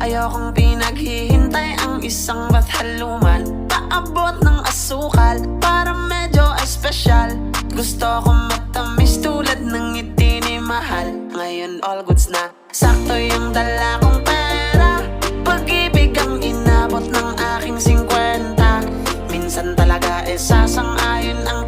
Ayokong pinaghihintay ang isang bathaluman. Paabot ng asukal para medyo espesyal. Gusto ko matamis tulad ng ngiti ni mahal. Ngayon all goods na, sakto yung dala kong pera. Pag-ibig ang inabot ng aking 50. Minsan talaga sasang-ayon ang